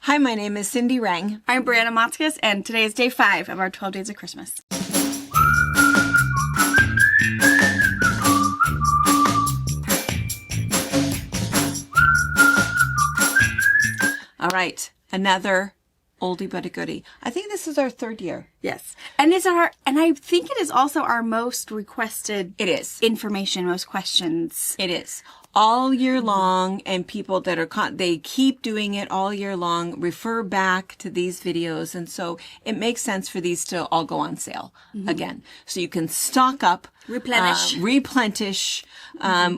Hi, my name is Cindy Rang. I'm Brianna Motzkus, and today is day 5 of our 12 Days of Christmas. All right, another oldie but a goodie. I think this is our third year. Yes. And I think it is also our most requested information, most questions. It is. All year long, and people that are, they keep doing it all year long, refer back to these videos. And so it makes sense for these to all go on sale again. So you can stock up, replenish.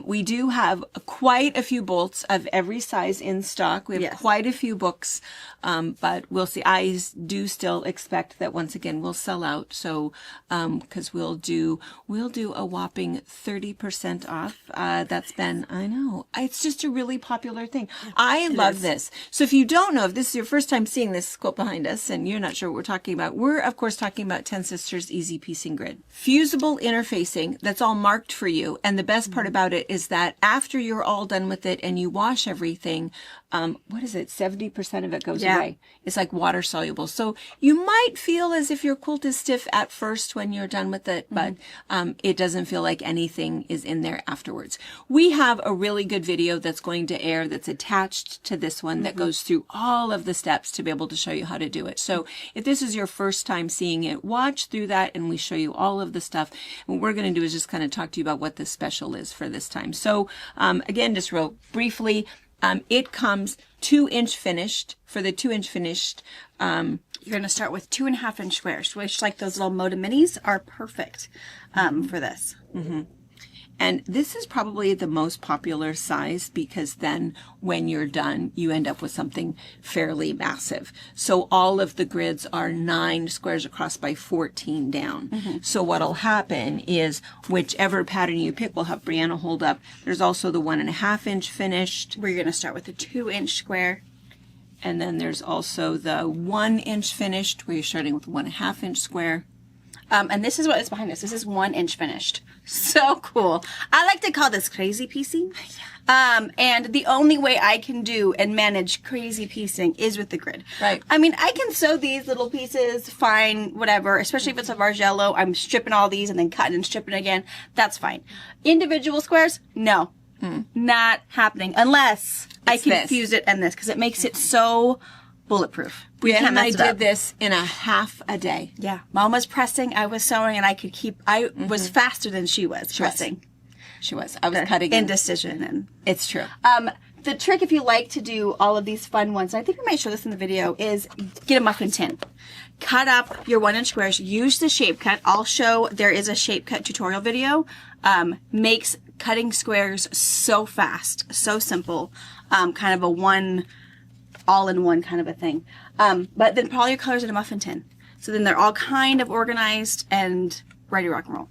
We do have quite a few bolts of every size in stock. We have quite a few books, but we'll see. I do still expect that once again we'll sell out. So, because we'll do a whopping 30% off. That's been, I know, it's just a really popular thing. I love this. So if you don't know, if this is your first time seeing this quilt behind us and you're not sure what we're talking about, we're of course talking about 10 Sisters Easy Piecing Grid. Fusible interfacing, that's all marked for you. And the best part about it is that after you're all done with it and you wash everything, what is it? 70% of it goes away. It's like water soluble. So you might feel as if your quilt is stiff at first when you're done with it, but it doesn't feel like anything is in there afterwards. We have a really good video that's going to air that's attached to this one that goes through all of the steps to be able to show you how to do it. So if this is your first time seeing it, watch through that and we show you all of the stuff. What we're going to do is just kind of talk to you about what the special is for this time. So again, just real briefly, it comes 2-inch finished. For the 2-inch finished, you're going to start with 2.5-inch squares, which, like those little Moda Minis, are perfect for this. And this is probably the most popular size because then when you're done, you end up with something fairly massive. So all of the grids are 9 squares across by 14 down. So what'll happen is whichever pattern you pick, we'll have Brianna hold up. There's also the 1.5-inch finished. We're going to start with the 2-inch square. And then there's also the 1-inch finished where you're starting with 1.5-inch square. And this is what is behind us. This is 1-inch finished. So cool. I like to call this crazy piecing. And the only way I can do and manage crazy piecing is with the grid. Right. I mean, I can sew these little pieces, fine, whatever, especially if it's a Vargello. I'm stripping all these and then cutting and stripping again. That's fine. Individual squares? No. Not happening. Unless I confuse it and this, because it makes it so bulletproof. Brianna and I did this in a half a day. Yeah. Mom was pressing, I was sewing, and I was faster than she was pressing. She was. I was cutting. Indecision. And it's true. The trick, if you like to do all of these fun ones, I think we might show this in the video, is get a muffin tin. Cut up your 1-inch squares. Use the shape cut. I'll show, there is a shape cut tutorial video. Makes cutting squares so fast, so simple. Kind of a all-in-one kind of a thing. But then put all your colors in a muffin tin. So then they're all kind of organized and ready to rock and roll.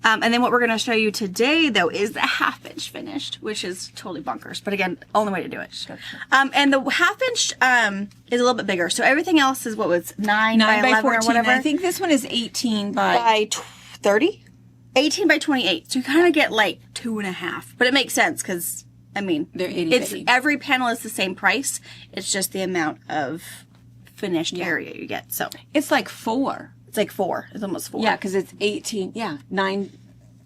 And then what we're going to show you today, though, is the 1/2-inch finished, which is totally bonkers. But again, only way to do it. Sure. And the 1/2-inch is a little bit bigger. So everything else is what was 9 by 11 14, or whatever. I think this one is 18 by 30? 18 by 28. So you kind of get like 2.5. But it makes sense because, I mean, they're itty-bitty. Every panel is the same price. It's just the amount of finished area you get. So it's like 4. It's like 4. It's almost 4. Yeah, because it's 18. Yeah, 9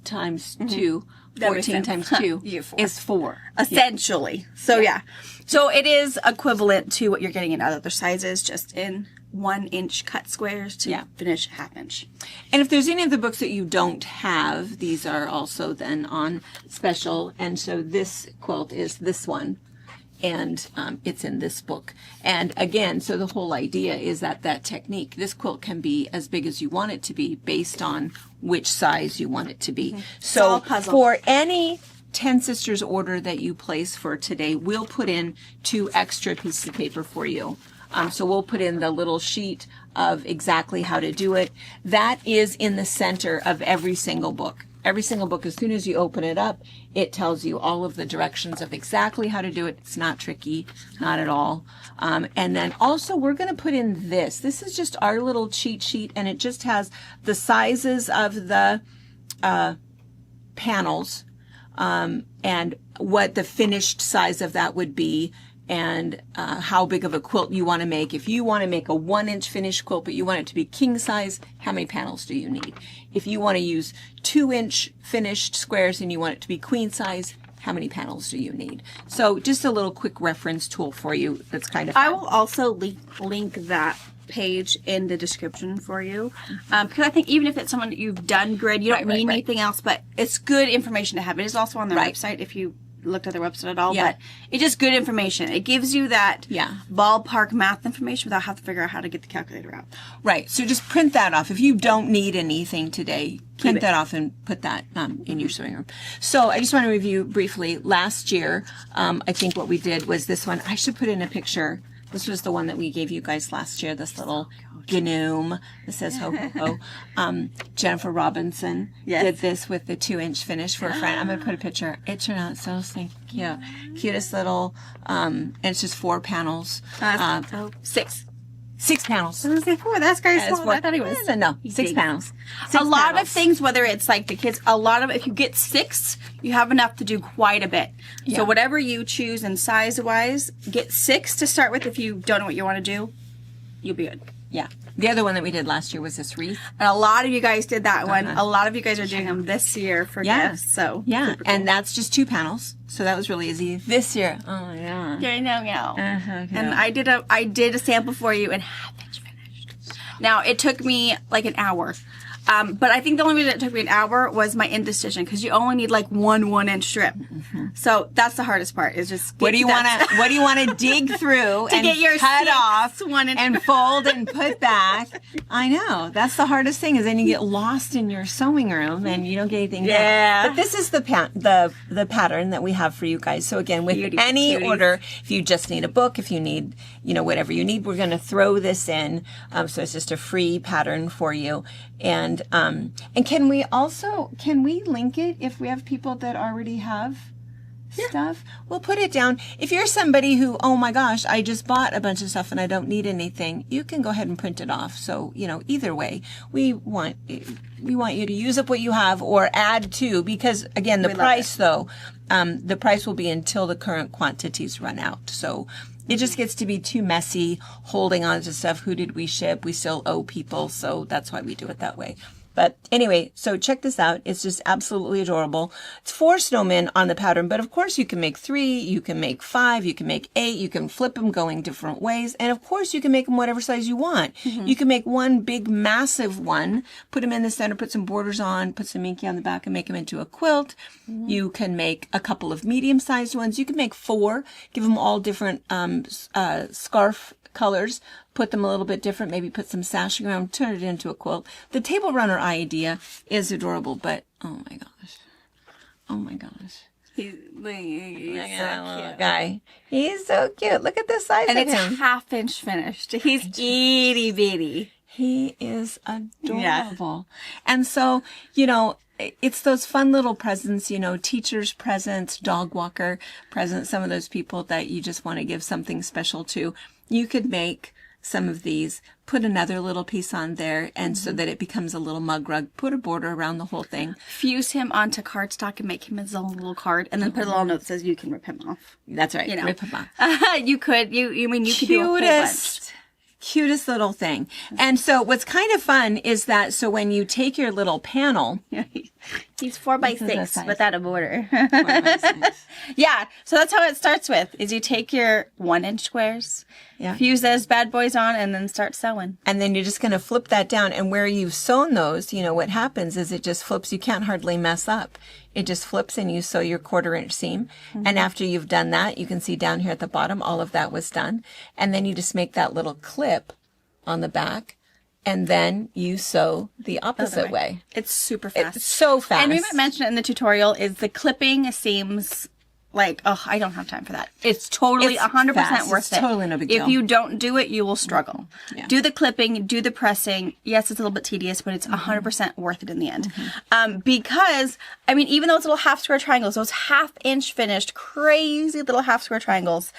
times 2, 14 times 2 is 4. Essentially. Yeah. So yeah. So it is equivalent to what you're getting in other sizes, just in 1-inch cut squares to finish 1/2-inch. And if there's any of the books that you don't have, these are also then on special. And so this quilt is this one. And it's in this book. And again, so the whole idea is that technique, this quilt can be as big as you want it to be based on which size you want it to be. So for any 10 Sisters order that you place for today, we'll put in 2 extra pieces of paper for you. So we'll put in the little sheet of exactly how to do it. That is in the center of every single book. Every single book, as soon as you open it up, it tells you all of the directions of exactly how to do it. It's not tricky, not at all. And then also we're going to put in this. This is just our little cheat sheet, and it just has the sizes of the panels and what the finished size of that would be. and how big of a quilt you want to make. If you want to make a 1-inch finished quilt, but you want it to be king size, how many panels do you need? If you want to use 2-inch finished squares and you want it to be queen size, how many panels do you need? So just a little quick reference tool for you that's kind of fun. I will also link that page in the description for you, because I think even if it's someone that you've done grid, you don't need anything else, but it's good information to have. It is also on their website if you looked at their website at all, but it's just good information. It gives you that ballpark math information without having to figure out how to get the calculator out. Right. So just print that off. If you don't need anything today, print that off and put that in your sewing room. So I just want to review briefly. Last year, I think what we did was this one. I should put in a picture. This was the one that we gave you guys last year, this little gnome that says ho, ho, ho. Jennifer Robinson did this with the 2-inch finish for a friend. I'm going to put a picture. It turned out so cute. Cutest little, and it's just 4 panels. 6 panels. I was like, 4. That's very small. I thought he was. No, 6 panels. A lot of things, whether it's like the kids, if you get 6, you have enough to do quite a bit. So whatever you choose and size-wise, get 6 to start with. If you don't know what you want to do, you'll be good. Yeah. The other one that we did last year was this wreath. And a lot of you guys did that one. A lot of you guys are doing them this year for gifts. So cool. And that's just 2 panels. So that was really easy. This year, I know. And I did a sample for you and 1/2-inch finished. Now it took me like an hour. But I think the only reason it took me an hour was my indecision, because you only need like 1-inch strip. So that's the hardest part, is just what do you want to dig through and get your cut off 1-inch and fold and put back. I know that's the hardest thing, is then you get lost in your sewing room and you don't get anything done. But this is the pattern that we have for you guys. So again, with any order, if you just need a book, if you need whatever you need, we're going to throw this in. So it's just a free pattern for you. And can we link it if we have people that already have stuff? We'll put it down. If you're somebody who, oh my gosh, I just bought a bunch of stuff and I don't need anything, you can go ahead and print it off. So, either way, we want you to use up what you have or add to, because again, the price will be until the current quantities run out. So it just gets to be too messy holding on to stuff. Who did we ship? We still owe people. So that's why we do it that way. But anyway, so check this out. It's just absolutely adorable. It's 4 snowmen on the pattern, but of course you can make 3, you can make 5, you can make 8, you can flip them going different ways. And of course you can make them whatever size you want. You can make one big massive one, put them in the center, put some borders on, put some inky on the back and make them into a quilt. You can make a couple of medium-sized ones. You can make 4, give them all different scarf colors, put them a little bit different, maybe put some sashing around, turn it into a quilt. The table runner idea is adorable, but oh my gosh. He's so cute. Guy. He's so cute. Look at the size and of him. And it's 1/2-inch finished. He's itty bitty. He is adorable. And so, it's those fun little presents, teacher's presents, dog walker presents, some of those people that you just want to give something special to. You could make some of these, put another little piece on there, and so that it becomes a little mug rug, put a border around the whole thing. Fuse him onto cardstock and make him his own little card, and then put a little note that says you can rip him off. That's right. Rip him off. You could do a whole bunch. Cutest little thing. And so what's kind of fun is that, so when you take your little panel, he's 4x6 without a border. Yeah, so that's how it starts with, is you take your 1-inch squares, fuse those bad boys on, and then start sewing. And then you're just going to flip that down, and where you've sewn those, what happens is it just flips. You can't hardly mess up. It just flips and you sew your 1/4-inch seam. And after you've done that, you can see down here at the bottom, all of that was done. And then you just make that little clip on the back, and then you sew the opposite way. It's super fast. It's so fast. And we might mention it in the tutorial, is the clipping seems like, I don't have time for that. It's totally 100% worth it. It's totally no big deal. If you don't do it, you will struggle. Yeah. Do the clipping, do the pressing. Yes, it's a little bit tedious, but it's 100% worth it in the end. Because, even those little half-square triangles, those 1/2-inch finished, crazy little half-square triangles,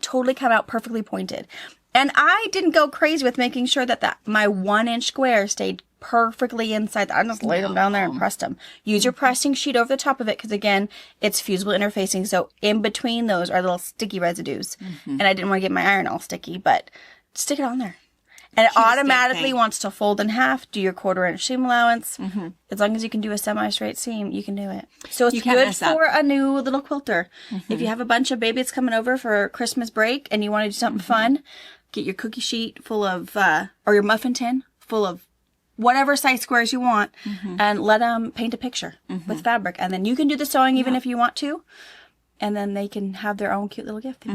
totally come out perfectly pointed. And I didn't go crazy with making sure that my 1-inch square stayed perfectly inside. I just laid them down there and pressed them. Use your pressing sheet over the top of it because, again, it's fusible interfacing. So in between those are little sticky residues. And I didn't want to get my iron all sticky, but stick it on there. And it automatically wants to fold in half, do your 1/4 inch seam allowance. As long as you can do a semi-straight seam, you can do it. So it's good for a new little quilter. If you have a bunch of babies coming over for Christmas break and you want to do something fun, get your cookie sheet full of, or your muffin tin full of whatever size squares you want, and let them paint a picture with fabric. And then you can do the sewing even if you want to. And then they can have their own cute little gift.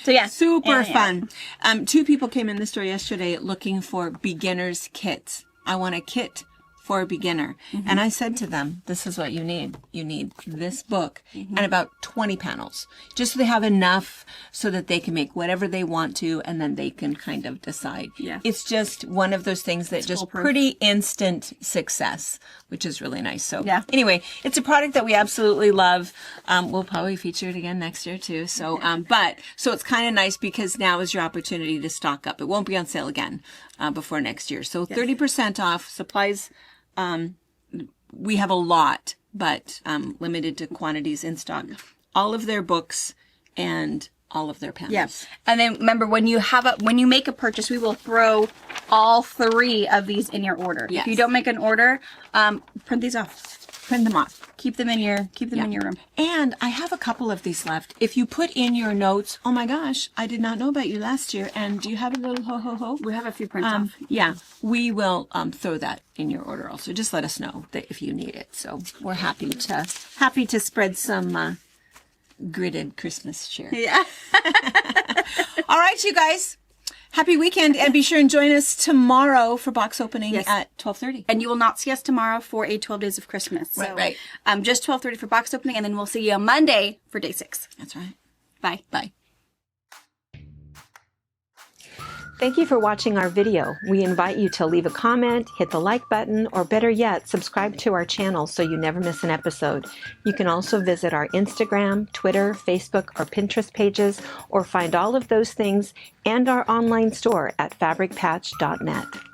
So yeah, super fun. 2 people came in the store yesterday looking for beginners kits. I want a kit for a beginner. And I said to them, this is what you need. You need this book and about 20 panels, just so they have enough so that they can make whatever they want to, and then they can kind of decide. It's just one of those things that just pretty instant success, which is really nice. So anyway, it's a product that we absolutely love. We'll probably feature it again next year too. So, so it's kind of nice because now is your opportunity to stock up. It won't be on sale again before next year. So 30% off supplies. We have a lot, but limited to quantities in stock. All of their books and all of their panels. Yes. And then remember, when you make a purchase, we will throw all 3 of these in your order. If you don't make an order, print these off. Print them off. Keep them in your room. And I have a couple of these left. If you put in your notes, oh my gosh, I did not know about you last year. And do you have a little ho-ho-ho? We have a few prints off. Yeah, we will throw that in your order also. Just let us know that if you need it. So we're happy to spread some gridded Christmas cheer. Yeah. All right, you guys. Happy weekend, and be sure and join us tomorrow for box opening at 12:30. And you will not see us tomorrow for a 12 Days of Christmas. So, Right. Just 12:30 for box opening, and then we'll see you on Monday for day 6. That's right. Bye. Bye. Thank you for watching our video. We invite you to leave a comment, hit the like button, or better yet, subscribe to our channel so you never miss an episode. You can also visit our Instagram, Twitter, Facebook, or Pinterest pages, or find all of those things and our online store at fabricpatch.net.